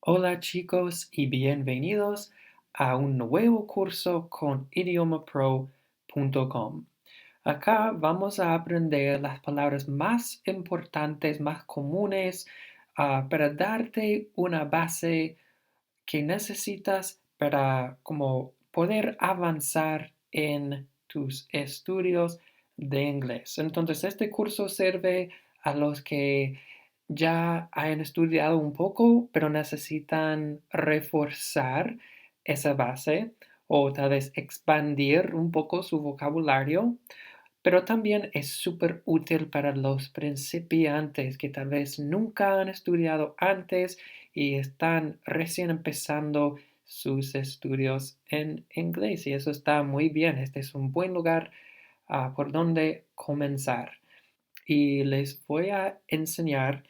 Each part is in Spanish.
Hola chicos y bienvenidos a un nuevo curso con idiomapro.com. Acá vamos a aprender las palabras más importantes, más comunes, para darte una base que necesitas para como poder avanzar en tus estudios de inglés. Entonces, este curso sirve a los que ya hayan estudiado un poco, pero necesitan reforzar esa base o tal vez expandir un poco su vocabulario, pero también es súper útil para los principiantes que tal vez nunca han estudiado antes y están recién empezando sus estudios en inglés. Y eso está muy bien. Este es un buen lugar por donde comenzar. Y les voy a enseñar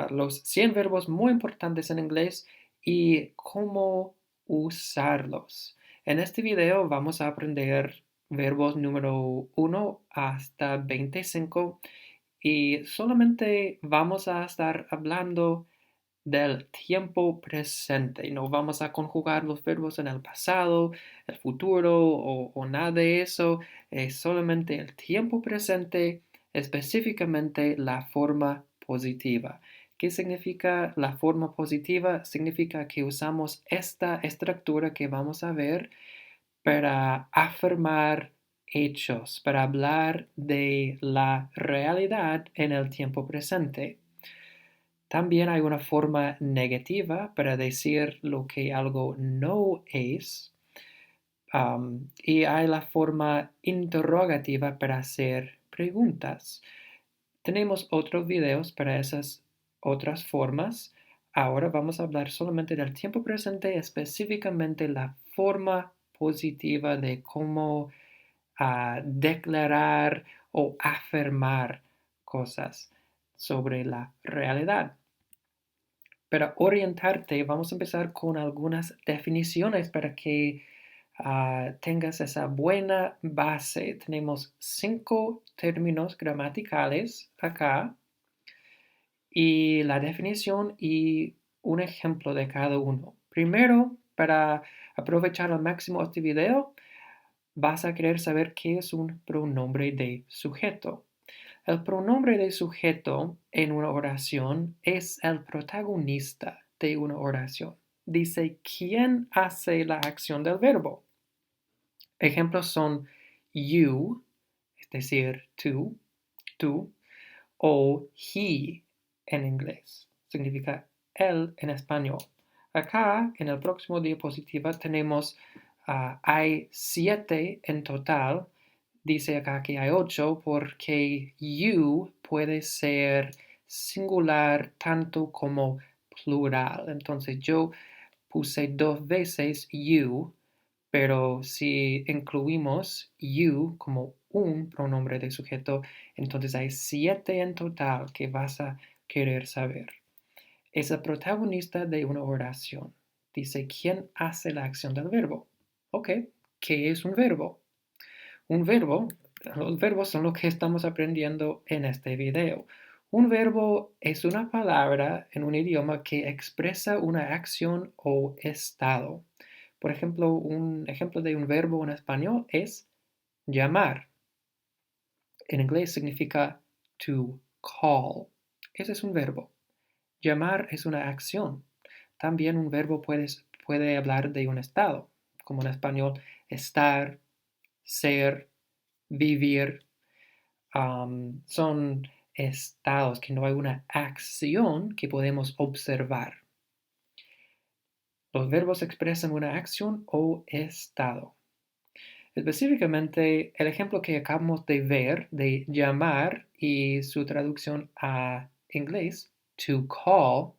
los 100 verbos muy importantes en inglés y cómo usarlos. En este video vamos a aprender verbos número 1 hasta 25 y solamente vamos a estar hablando del tiempo presente. No vamos a conjugar los verbos en el pasado, el futuro o nada de eso. Es solamente el tiempo presente, específicamente la forma positiva. ¿Qué significa la forma positiva? Significa que usamos esta estructura que vamos a ver para afirmar hechos, para hablar de la realidad en el tiempo presente. También hay una forma negativa para decir lo que algo no es. Y hay la forma interrogativa para hacer preguntas. Tenemos otros videos para esas otras formas. Ahora vamos a hablar solamente del tiempo presente, específicamente la forma positiva de cómo declarar o afirmar cosas sobre la realidad. Para orientarte, vamos a empezar con algunas definiciones para que tengas esa buena base. Tenemos 5 términos gramaticales acá y la definición y un ejemplo de cada uno. Primero, para aprovechar al máximo este video, vas a querer saber qué es un pronombre de sujeto. El pronombre de sujeto en una oración es el protagonista de una oración. Dice quién hace la acción del verbo. Ejemplos son you, es decir, tú, o he en inglés. Significa él en español. Acá, en el próximo diapositiva, tenemos, hay 7 en total. Dice acá que hay 8 porque you puede ser singular tanto como plural. Entonces yo puse 2 veces you, pero si incluimos you como un pronombre de sujeto, entonces hay 7 en total que vas a querer saber. Es el protagonista de una oración. Dice, ¿quién hace la acción del verbo? Ok, ¿qué es un verbo? Un verbo, los verbos son lo que estamos aprendiendo en este video. Un verbo es una palabra en un idioma que expresa una acción o estado. Por ejemplo, un ejemplo de un verbo en español es llamar. En inglés significa to call. Ese es un verbo. Llamar es una acción. También un verbo puede hablar de un estado, como en español estar, ser, vivir. Son estados que no hay una acción que podemos observar. Los verbos expresan una acción o estado. Específicamente, el ejemplo que acabamos de ver de llamar y su traducción a inglés, to call,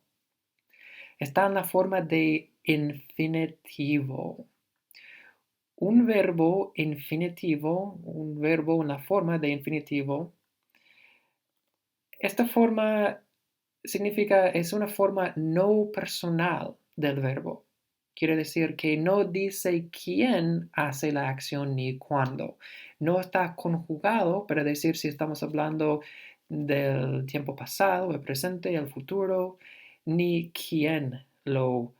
está en la forma de infinitivo. Un verbo infinitivo, un verbo en la forma de infinitivo, esta forma es una forma no personal del verbo. Quiere decir que no dice quién hace la acción ni cuándo. No está conjugado para decir si estamos hablando del tiempo pasado, el presente, el futuro, ni quién lo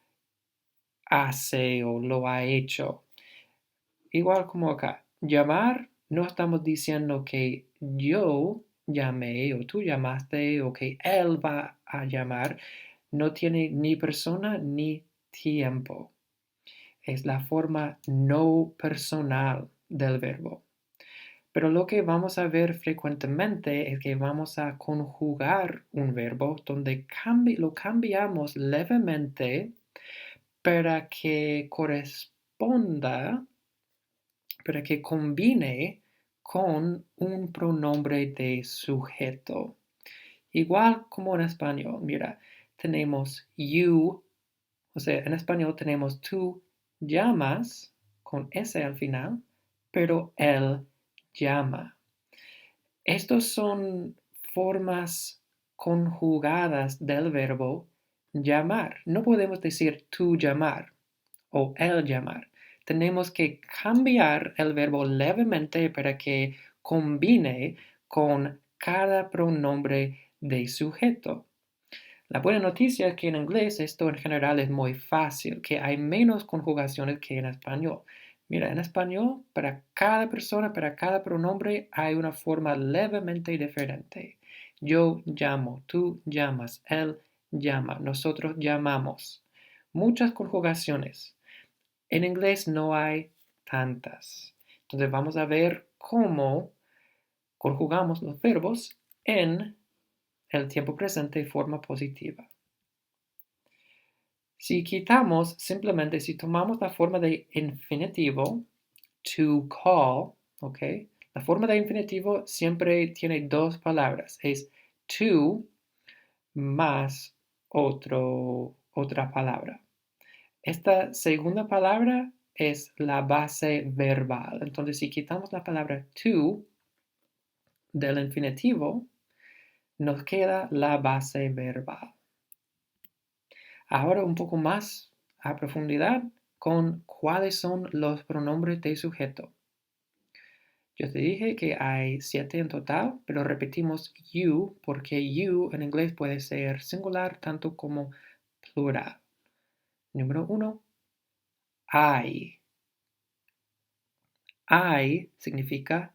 hace o lo ha hecho. Igual como acá, llamar, no estamos diciendo que yo llamé o tú llamaste o que él va a llamar. No tiene ni persona ni tiempo. Es la forma no personal del verbo. Pero lo que vamos a ver frecuentemente es que vamos a conjugar un verbo donde lo cambiamos levemente para que corresponda, para que combine con un pronombre de sujeto. Igual como en español, mira, tenemos you, o sea, en español tenemos tú llamas con S al final, pero él llama. Estos son formas conjugadas del verbo llamar. No podemos decir tú llamar o él llamar. Tenemos que cambiar el verbo levemente para que combine con cada pronombre de sujeto. La buena noticia es que en inglés esto en general es muy fácil, que hay menos conjugaciones que en español. Mira, en español, para cada persona, para cada pronombre, hay una forma levemente diferente. Yo llamo, tú llamas, él llama, nosotros llamamos. Muchas conjugaciones. En inglés no hay tantas. Entonces vamos a ver cómo conjugamos los verbos en el tiempo presente de forma positiva. Si quitamos, simplemente si tomamos la forma de infinitivo, to call, ¿ok? La forma de infinitivo siempre tiene dos palabras. Es to más otra palabra. Esta segunda palabra es la base verbal. Entonces, si quitamos la palabra to del infinitivo, nos queda la base verbal. Ahora un poco más a profundidad con cuáles son los pronombres de sujeto. Yo te dije que hay 7 en total, pero repetimos you porque you en inglés puede ser singular tanto como plural. Número 1, I. I significa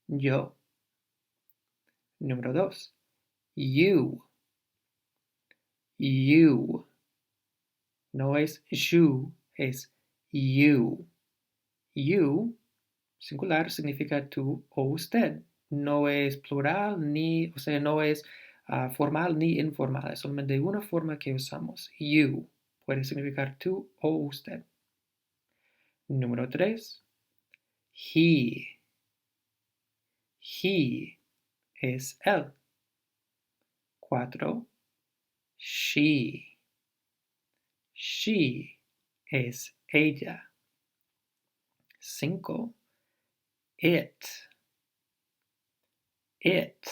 yo. Número 2, you. You. No es you, es you. You, singular, significa tú o usted. No es plural, o sea, no es formal ni informal. Es solamente una forma que usamos. You puede significar tú o usted. Número 3, he. He es él. 4, she. She es ella. 5, it. It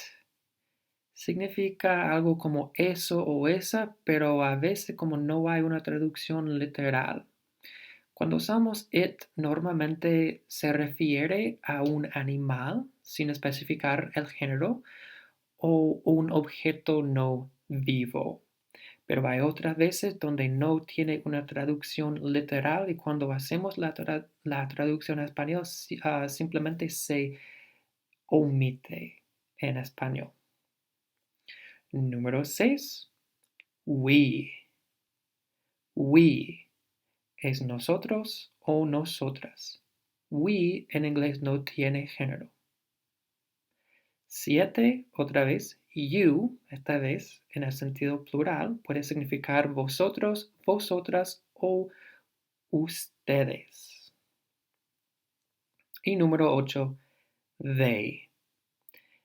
significa algo como eso o esa, pero a veces como no hay una traducción literal. Cuando usamos it, normalmente se refiere a un animal sin especificar el género o un objeto no vivo. Pero hay otras veces donde no tiene una traducción literal y cuando hacemos la traducción a español simplemente se omite en español. Número 6, we. We es nosotros o nosotras. We en inglés no tiene género. 7, otra vez, you, esta vez en el sentido plural, puede significar vosotros, vosotras o ustedes. Y número 8, they.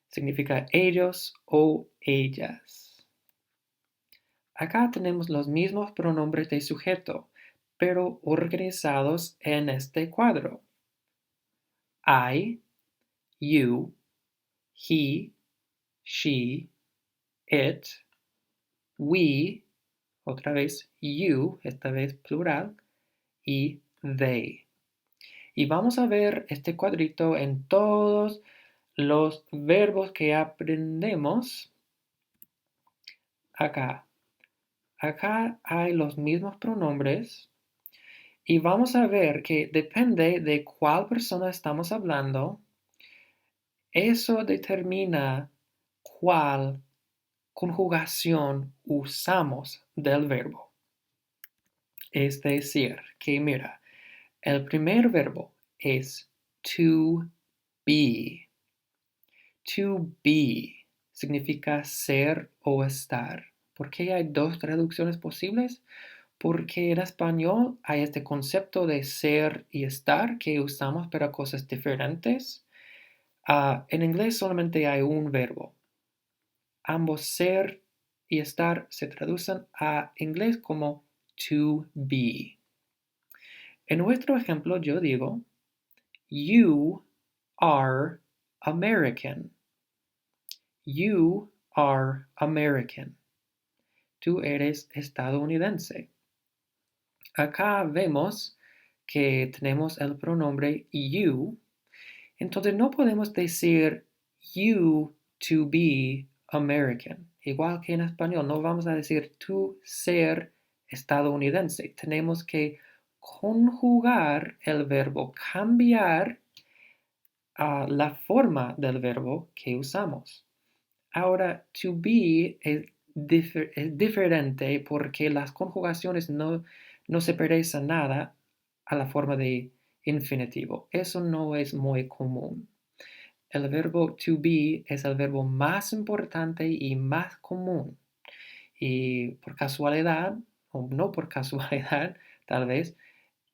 Significa ellos o ellas. Acá tenemos los mismos pronombres de sujeto, pero organizados en este cuadro. I, you, he, she, it, we, otra vez you, esta vez plural, y they. Y vamos a ver este cuadrito en todos los verbos que aprendemos acá. Acá hay los mismos pronombres y vamos a ver que depende de cuál persona estamos hablando, eso determina cuál conjugación usamos del verbo. Es decir, que mira, el primer verbo es to be. To be significa ser o estar. ¿Por qué hay dos traducciones posibles? Porque en español hay este concepto de ser y estar que usamos para cosas diferentes. En inglés solamente hay un verbo. Ambos ser y estar se traducen a inglés como to be. En nuestro ejemplo yo digo, you are American. You are American. Tú eres estadounidense. Acá vemos que tenemos el pronombre you. Entonces no podemos decir you to be American. Igual que en español, no vamos a decir tú ser estadounidense. Tenemos que conjugar el verbo, cambiar la forma del verbo que usamos. Ahora, to be es diferente porque las conjugaciones no se parecen nada a la forma de infinitivo. Eso no es muy común. El verbo to be es el verbo más importante y más común. Y por casualidad, o no por casualidad, tal vez,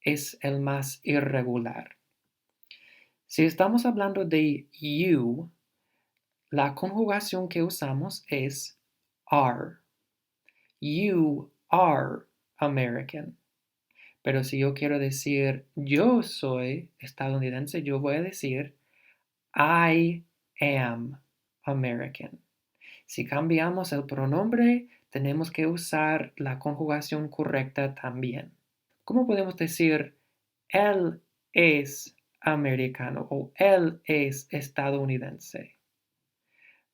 es el más irregular. Si estamos hablando de you, la conjugación que usamos es are. You are American. Pero si yo quiero decir yo soy estadounidense, yo voy a decir I am American. Si cambiamos el pronombre, tenemos que usar la conjugación correcta también. ¿Cómo podemos decir él es americano o él es estadounidense?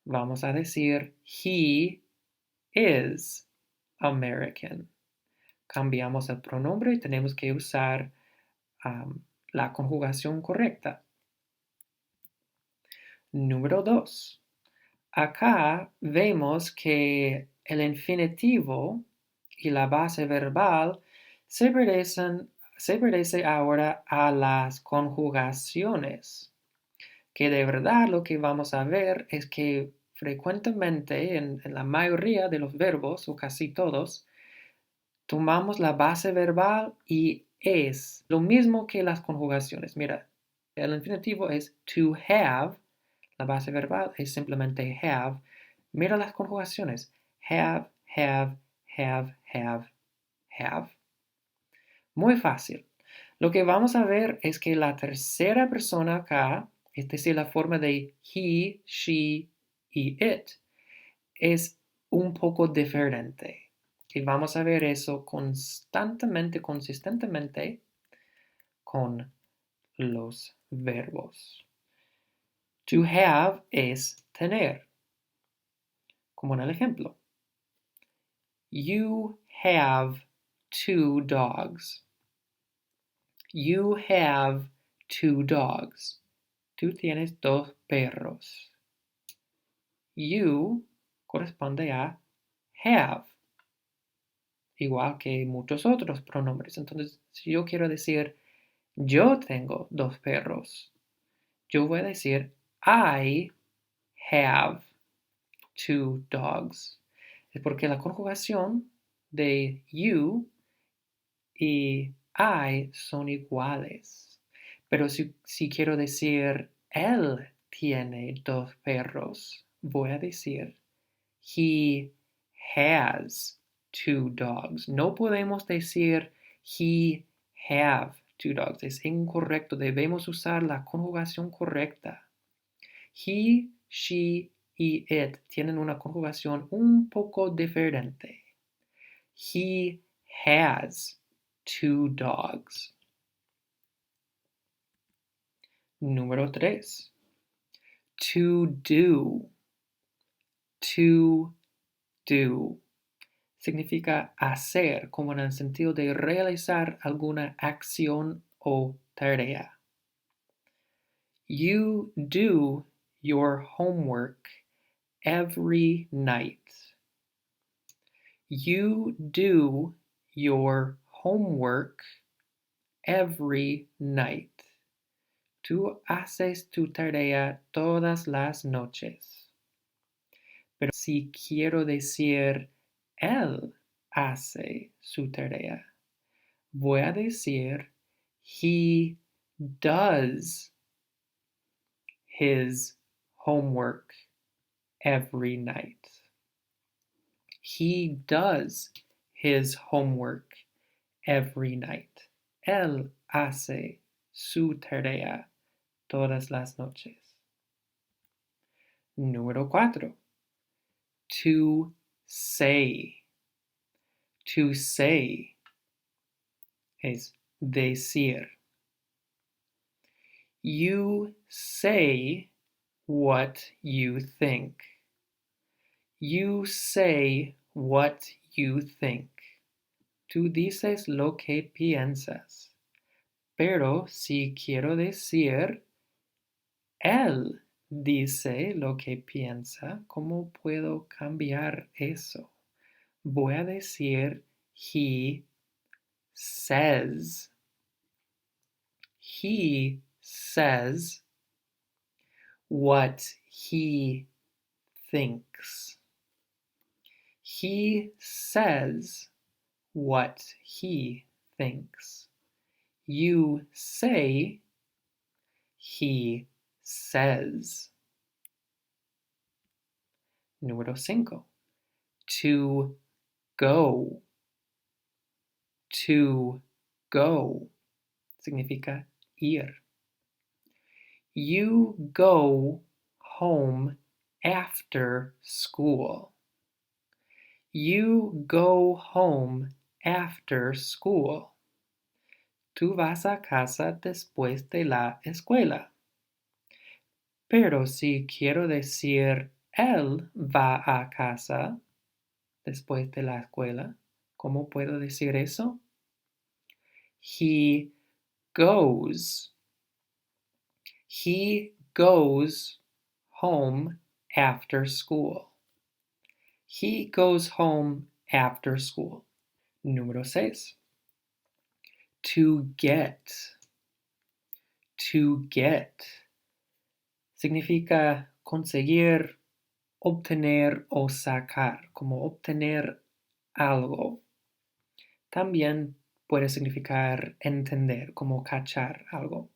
Vamos a decir he is American. Cambiamos el pronombre y tenemos que usar la conjugación correcta. Número 2. Acá vemos que el infinitivo y la base verbal se parece ahora a las conjugaciones, que de verdad lo que vamos a ver es que frecuentemente en la mayoría de los verbos, o casi todos, tomamos la base verbal y es lo mismo que las conjugaciones. Mira, el infinitivo es to have, la base verbal es simplemente have. Mira las conjugaciones. Have, have, have, have, have. Muy fácil. Lo que vamos a ver es que la tercera persona acá, es decir, la forma de he, she y it, es un poco diferente. Y vamos a ver eso consistentemente con los verbos. To have es tener, como en el ejemplo. You have 2 dogs. You have 2 dogs. Tú tienes 2 perros. You corresponde a have, igual que muchos otros pronombres. Entonces, si yo quiero decir yo tengo 2 perros, yo voy a decir I have 2 dogs. Es porque la conjugación de you y I son iguales. Pero si quiero decir él tiene 2 perros, voy a decir he has 2 dogs. No podemos decir he have 2 dogs. Es incorrecto. Debemos usar la conjugación correcta. He, she y it tienen una conjugación un poco diferente. He has 2 dogs. Número 3. To do. To do. significa hacer, como en el sentido de realizar alguna acción o tarea. You do your homework every night. You do your homework every night. Tú haces tu tarea todas las noches. Pero si quiero decir él hace su tarea, voy a decir he does his homework every night. He does his homework every night. Él hace su tarea todas las noches. Número 4. To say. To say es decir. You say what you think. You say what you think. Tú dices lo que piensas. Pero si quiero decir él dice lo que piensa, ¿cómo puedo cambiar eso? Voy a decir he says. He says what he thinks. He says what he thinks. You say he says. Número 5. To go. To go significa ir. You go home after school. You go home after school. Tú vas a casa después de la escuela. Pero si quiero decir él va a casa después de la escuela, ¿cómo puedo decir eso? He goes. He goes home after school. He goes home after school. Número 6. To get. To get significa conseguir, obtener o sacar, como obtener algo. También puede significar entender, como cachar algo.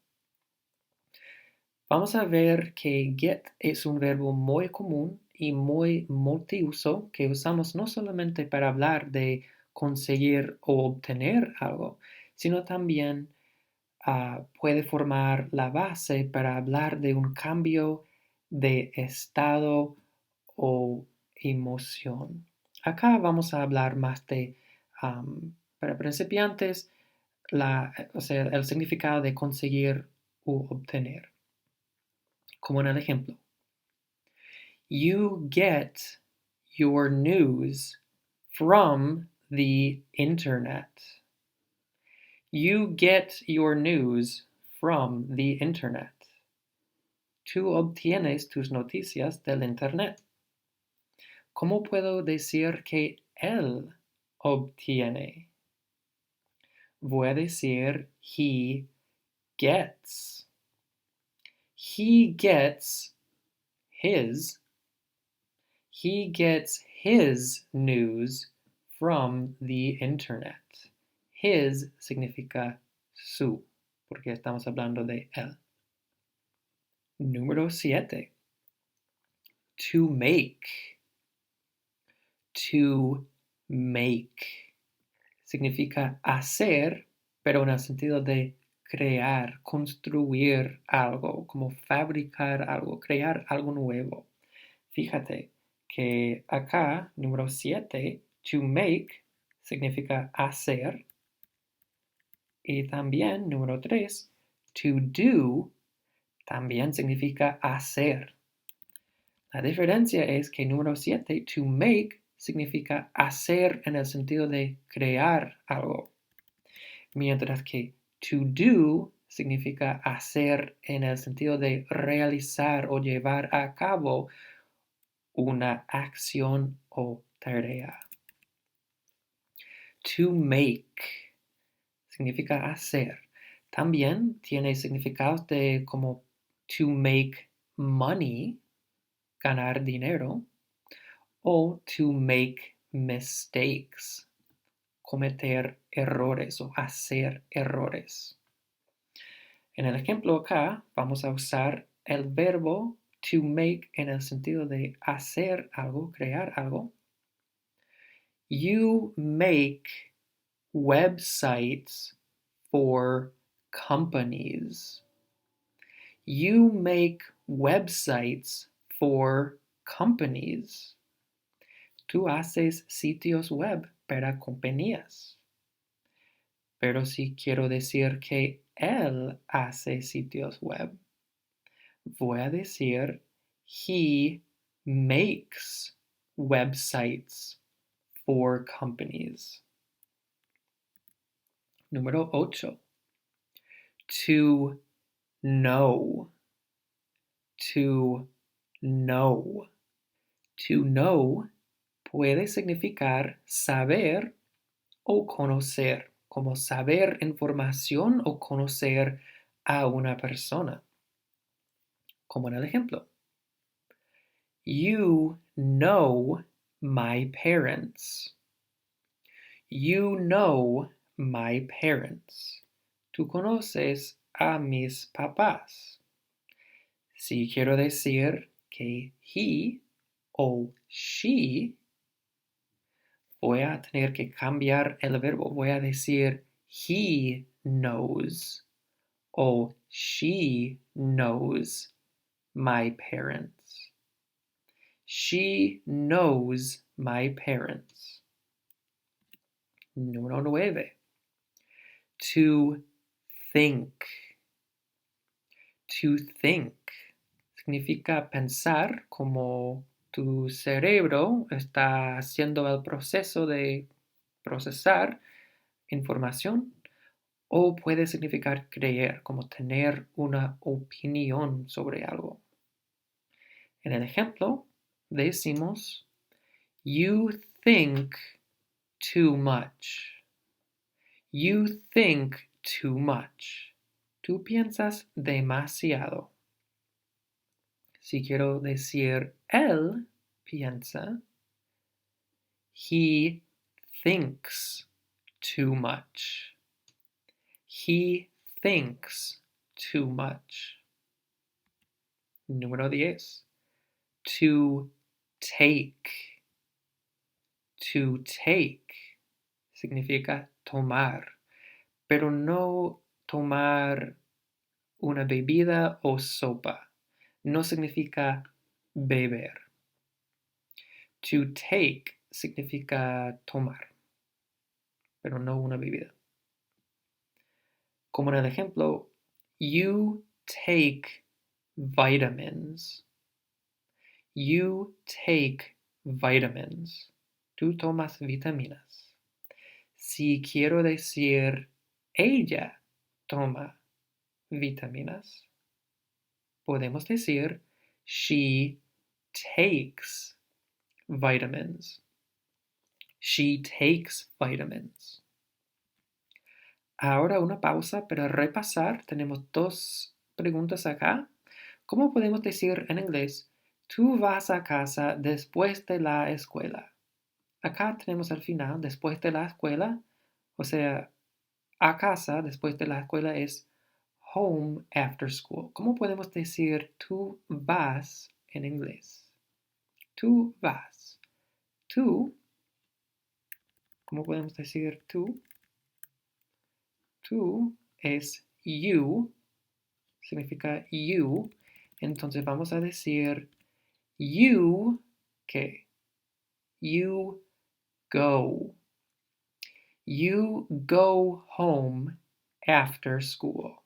Vamos a ver que get es un verbo muy común y muy multiuso que usamos no solamente para hablar de conseguir o obtener algo, sino también puede formar la base para hablar de un cambio de estado o emoción. Acá vamos a hablar más de, para principiantes, el significado de conseguir u obtener. Como en el ejemplo. You get your news from the internet. You get your news from the internet. Tú obtienes tus noticias del internet. ¿Cómo puedo decir que él obtiene? Voy a decir he gets. He gets his news from the internet. His significa su, porque estamos hablando de él. Número 7. To make. To make significa hacer, pero en el sentido de crear, construir algo, como fabricar algo, crear algo nuevo. Fíjate que acá, número 7, to make significa hacer. Y también, número 3, to do también significa hacer. La diferencia es que número 7, to make, significa hacer en el sentido de crear algo, mientras que to do significa hacer en el sentido de realizar o llevar a cabo una acción o tarea. To make significa hacer. También tiene significados de como to make money, ganar dinero, o to make mistakes, cometer errores o hacer errores. En el ejemplo acá vamos a usar el verbo to make en el sentido de hacer algo, crear algo. You make websites for companies. You make websites for companies. Tú haces sitios web para compañías. Pero si quiero decir que él hace sitios web, voy a decir he makes websites for companies. Número 8. To know. To know. To know puede significar saber o conocer, como saber información o conocer a una persona. Como en el ejemplo. You know my parents. You know my parents. Tú conoces a mis papás. Si quiero decir que he o she, voy a tener que cambiar el verbo. Voy a decir he knows o she knows my parents. She knows my parents. Número 9. To think. To think significa pensar, como tu cerebro está haciendo el proceso de procesar información, o puede significar creer, como tener una opinión sobre algo. En el ejemplo, decimos, you think too much. You think too much. Tú piensas demasiado. Si quiero decir él piensa, he thinks too much. He thinks too much. Número 10. To take. To take significa tomar, pero no tomar una bebida o sopa. No significa beber. To take significa tomar, pero no una bebida. Como en el ejemplo, you take vitamins. You take vitamins. Tú tomas vitaminas. Si quiero decir ella toma vitaminas, podemos decir she takes vitamins. She takes vitamins. Ahora una pausa para repasar. Tenemos 2 preguntas acá. ¿Cómo podemos decir en inglés, tú vas a casa después de la escuela? Acá tenemos al final, después de la escuela, o sea, a casa después de la escuela es home after school. ¿Cómo podemos decir tú vas en inglés? Tú vas. Tú, ¿cómo podemos decir tú? Tú es you, significa you. Entonces vamos a decir you, ¿qué? You go. You go home after school.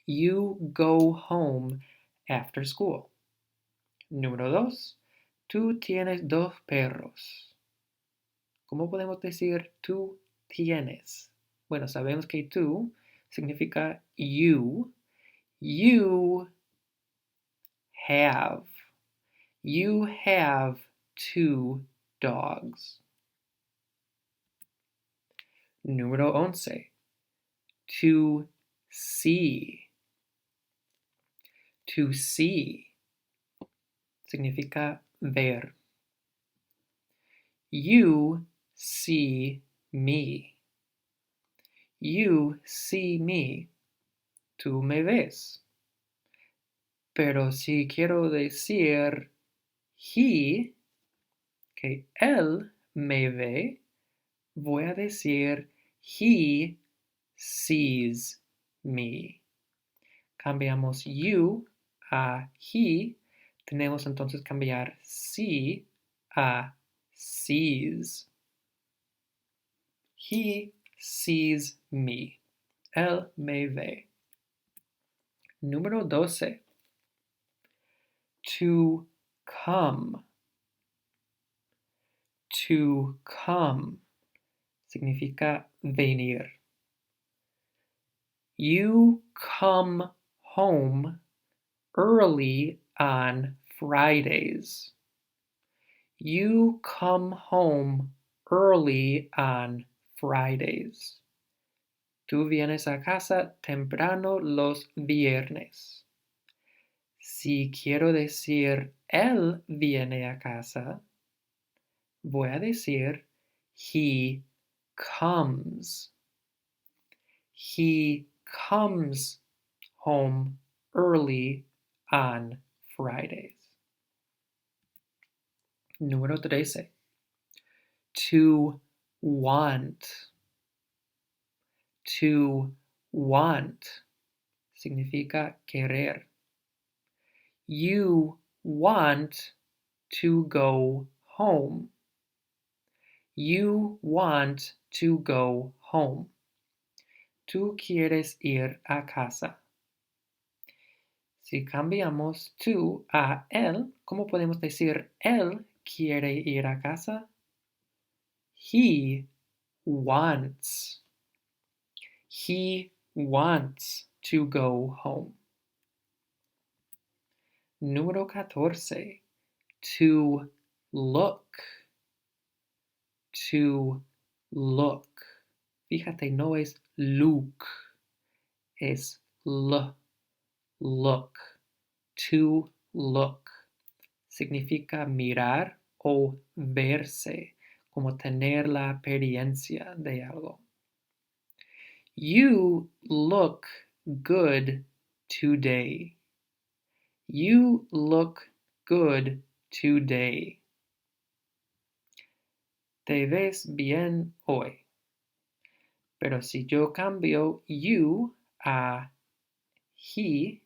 You go home after school. Número 2. Tú tienes dos perros. ¿Cómo podemos decir tú tienes? Bueno, sabemos que tú significa you. You have. You have two dogs. Número 11. To see. To see significa ver. You see me. You see me. Tú me ves. Pero si quiero decir he, que él me ve, voy a decir he sees me. Cambiamos you a he. Tenemos entonces cambiar see a sees. He sees me. Él me ve. Número 12. To come. To come significa venir. You come home early on Fridays. You come home early on Fridays. Tú vienes a casa temprano los viernes. Si quiero decir él viene a casa, voy a decir he comes. He comes home early on Fridays. Número 13. To want. To want significa querer. You want to go home. You want to go home. Tú quieres ir a casa. Si cambiamos tú a él, ¿cómo podemos decir él quiere ir a casa? He wants. He wants to go home. Número 14. To look. To look. Fíjate, no es look, es look. To look significa mirar o verse, como tener la apariencia de algo. You look good today. You look good today. Te ves bien hoy. Pero si yo cambio you a he,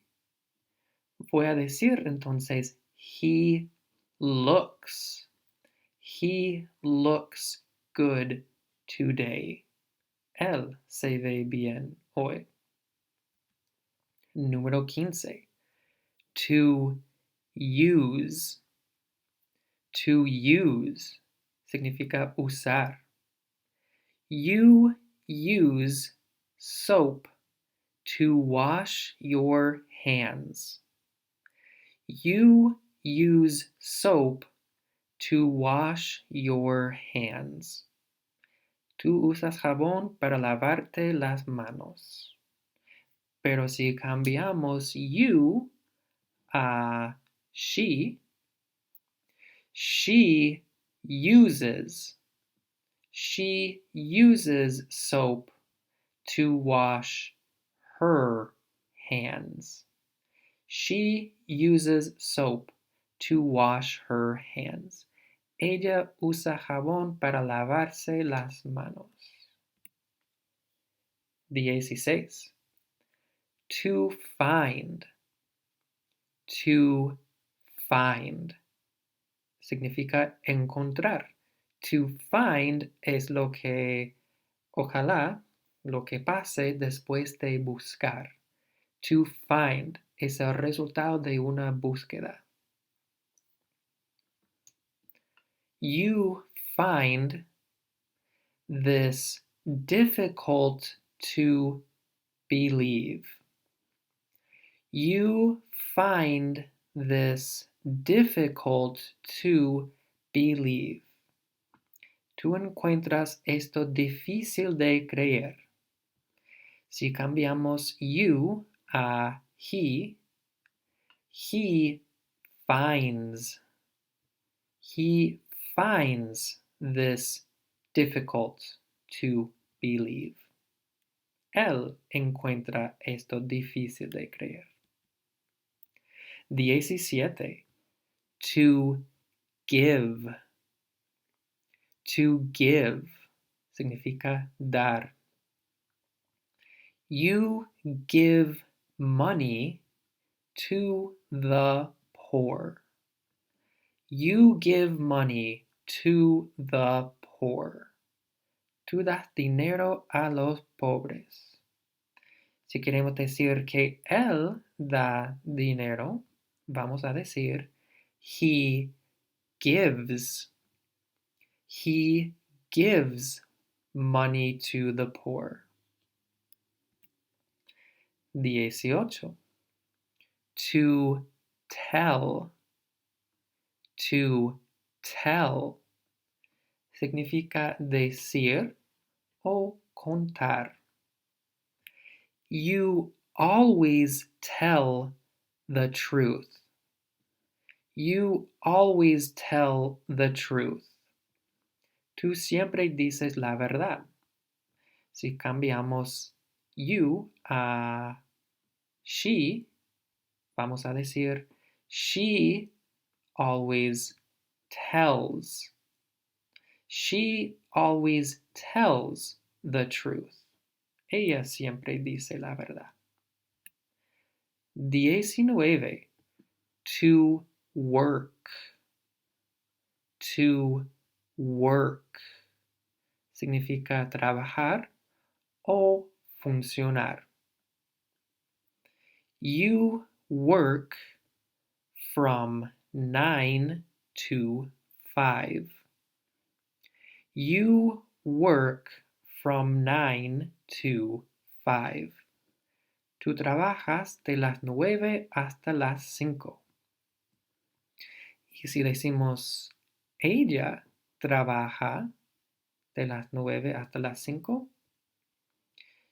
voy a decir entonces he looks. He looks good today. Él se ve bien hoy. Número 15. To use. To use significa usar. You use soap to wash your hands. You use soap to wash your hands. Tú usas jabón para lavarte las manos. Pero si cambiamos you a she uses soap to wash her hands. She uses soap to wash her hands. Ella usa jabón para lavarse las manos. 16. To find. To find significa encontrar. To find es lo que, ojalá, lo que pase después de buscar. To find es el resultado de una búsqueda. You find this difficult to believe. You find this difficult to believe. Tú encuentras esto difícil de creer. Si cambiamos you a he finds. He finds this difficult to believe. Él encuentra esto difícil de creer. 17. To give. To give significa dar. You give money to the poor. You give money to the poor. Tú das dinero a los pobres. Si queremos decir que él da dinero, vamos a decir he gives. He gives money to the poor. 18. To tell. To tell significa decir o contar. You always tell the truth. You always tell the truth. Tú siempre dices la verdad. Si cambiamos you a she, vamos a decir she always tells. She always tells the truth. Ella siempre dice la verdad. 19. To work. To work significa trabajar o funcionar. You work from 9 to 5. You work from 9 to 5. Tú trabajas de las 9 hasta las 5. Y si decimos ella trabaja de las 9 hasta las 5,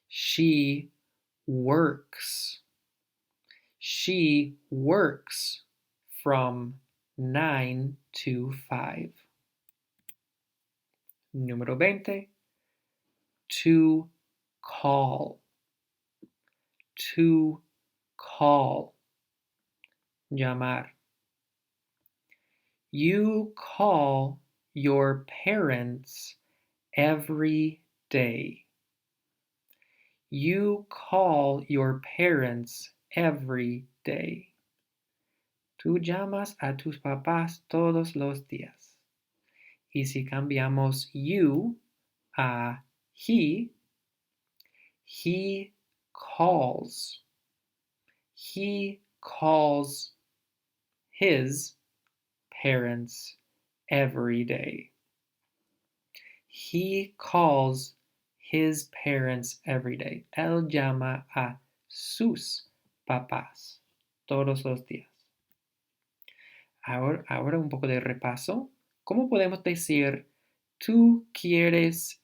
she works. She works from 9 to 5. Número 20. To call. To call. Llamar. You call your parents every day. You call your parents every day. Tú llamas a tus papás todos los días. Y si cambiamos you a he calls. He calls his parents every day. He calls his parents every day. Él llama a sus papás todos los días. Ahora un poco de repaso. ¿Cómo podemos decir tú quieres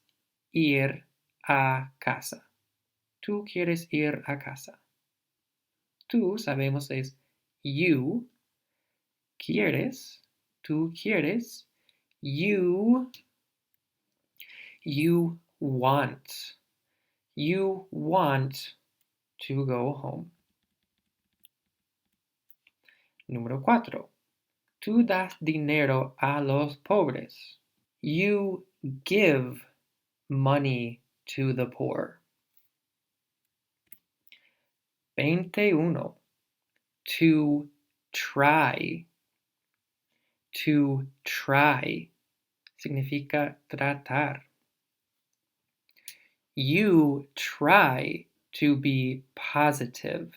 ir a casa? Tú quieres ir a casa. Tú sabemos es you. Quieres. Tú quieres. You want. You want to go home. Número 4. Tú das dinero a los pobres. You give money to the poor. 21. To try. To try significa tratar. You try to be positive.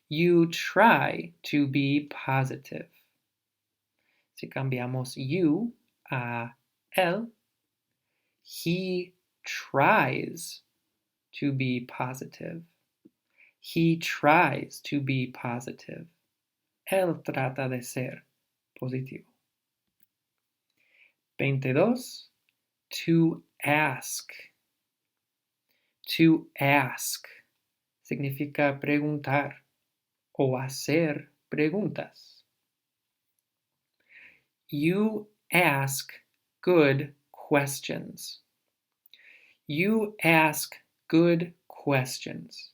You try to be positive. Si cambiamos you a él, he tries to be positive. He tries to be positive. Él trata de ser positivo. 22. To ask. To ask significa preguntar o hacer preguntas. You ask good questions. You ask good questions.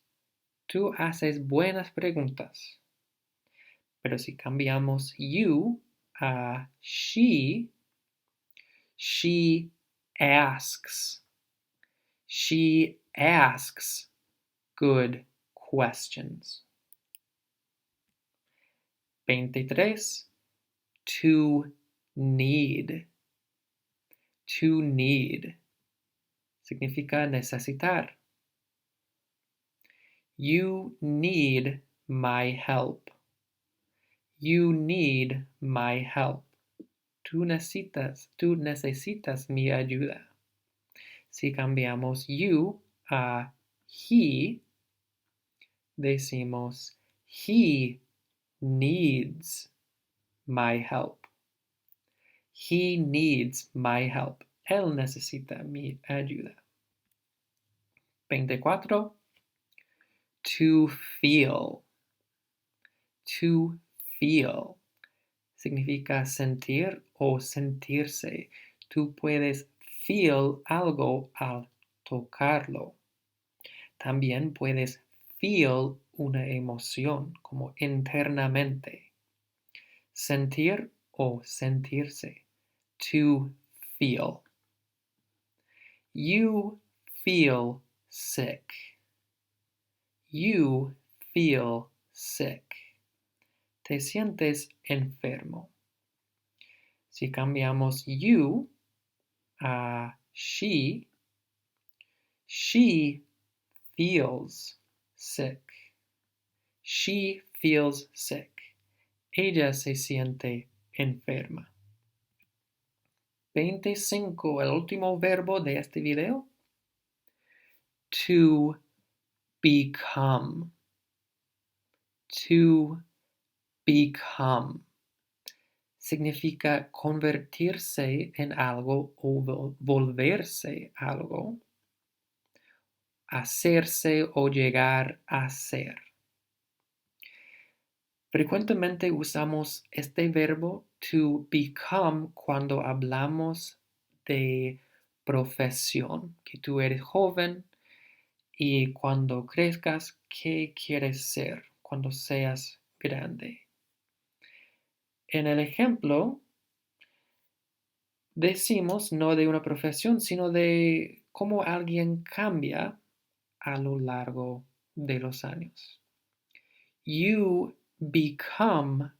Tú haces buenas preguntas. Pero si cambiamos you a she asks. She asks good questions. 23. To need. To need significa necesitar. You need my help. You need my help. Tú necesitas mi ayuda. Si cambiamos you a he, decimos he needs my help. He needs my help. Él necesita mi ayuda. 24. To feel. To feel significa sentir o sentirse. Tú puedes feel algo al tocarlo. También puedes feel una emoción como internamente. Sentir o sentirse. To feel. You feel sick. You feel sick. Te sientes enfermo. Si cambiamos you a she feels sick. She feels sick. Ella se siente enferma. 25, el último verbo de este video. To become. To become significa convertirse en algo o volverse algo, hacerse o llegar a ser. Frecuentemente usamos este verbo to become cuando hablamos de profesión, que tú eres joven y cuando crezcas, ¿qué quieres ser cuando seas grande? En el ejemplo, decimos no de una profesión, sino de cómo alguien cambia a lo largo de los años. You become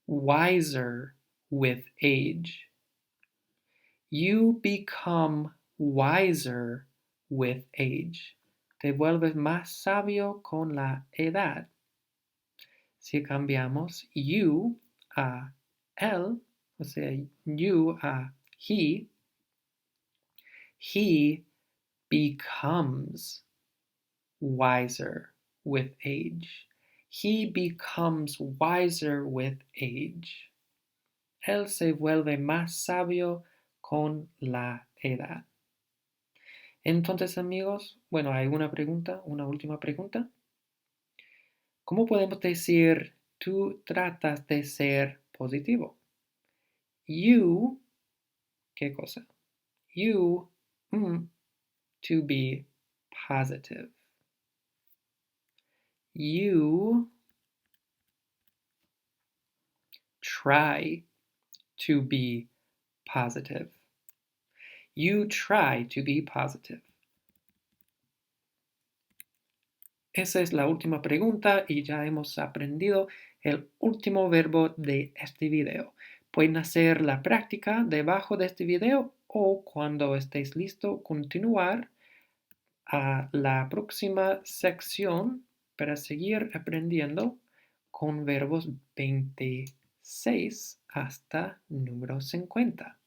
wiser with age. You become wiser with age. Te vuelves más sabio con la edad. Si cambiamos you a él, o sea, you a he becomes wiser with age. He becomes wiser with age. Él se vuelve más sabio con la edad. Entonces, amigos, bueno, hay una pregunta, una última pregunta. ¿Cómo podemos decir tú tratas de ser positivo? You, ¿qué cosa? You, to be positive. You try to be positive. You try to be positive. Esa es la última pregunta y ya hemos aprendido el último verbo de este video. Pueden hacer la práctica debajo de este video o cuando estéis listos continuar a la próxima sección para seguir aprendiendo con verbos 26 hasta número 50.